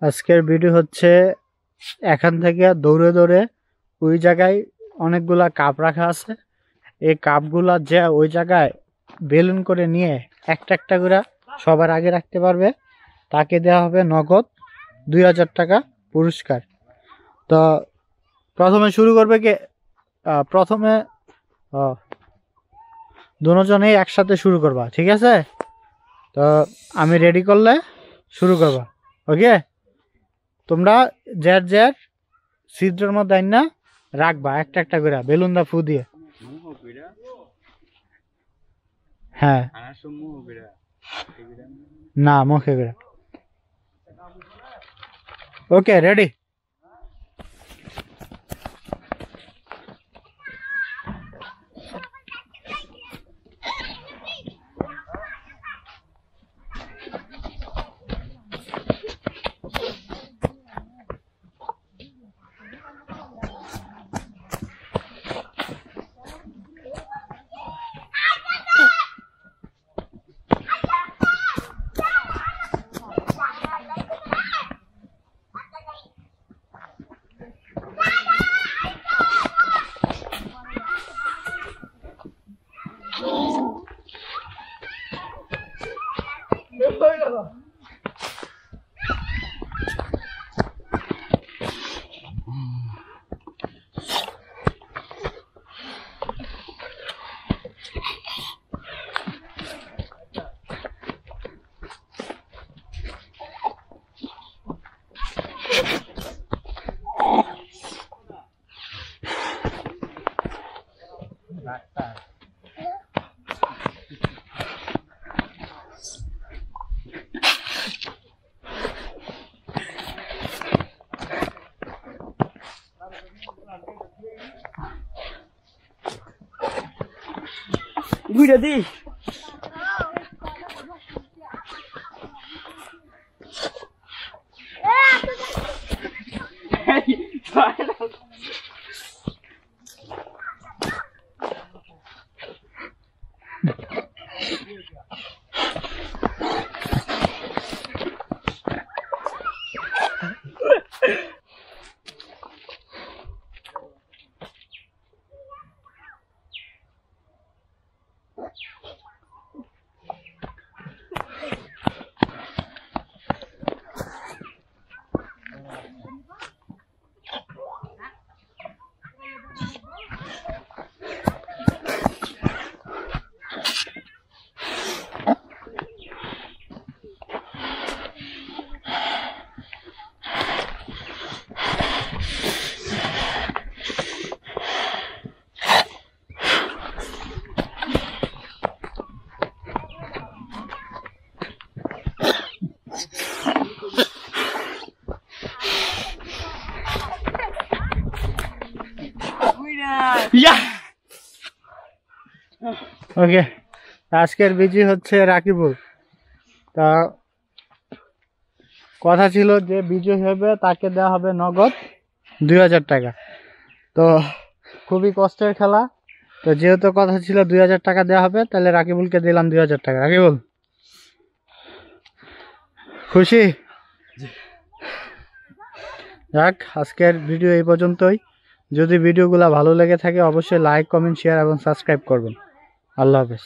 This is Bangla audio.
আজকের ভিডিও হচ্ছে এখান থেকে দৌড়ে দৌড়ে ওই জায়গায় অনেকগুলা কাপ রাখা আছে। এই কাপগুলা যে ওই জায়গায় বেলুন করে নিয়ে একটা একটা করে সবার আগে রাখতে পারবে তাকে দেওয়া হবে নগদ 2000 টাকা পুরস্কার। তো প্রথমে শুরু করবে কে? প্রথমে দুজনেই একসাথে শুরু করবা, ঠিক আছে? তো আমি রেডি করলে শুরু করবা, ওকে? তোমরা যার যার ছিদ্রের মধ্যে না রাখবা একটা একটা করে বেলুন দা ফু দিয়ে। হ্যাঁ, না মুখে করে। ওকে, রেডি? Udah di. ইয়া ওকে, আজকের বিজি হচ্ছে রাকিবুল। তা কথা ছিল যে বিজয় হবে তাকে দেওয়া হবে নগদ 2000 টাকা। তো খুবই কষ্টের খেলা, তো যেহেতু কথা ছিল 2000 টাকা দেওয়া হবে, তাহলে রাকিবুলকে দিলাম 2000 টাকা। রাকিবুল খুশি? যাক, আজকের ভিডিও এই পর্যন্তই। যদি ভিডিওগুলো ভালো লেগে থাকে অবশ্যই লাইক, কমেন্ট, শেয়ার এবং সাবস্ক্রাইব করবেন। আল্লাহ হাফেজ।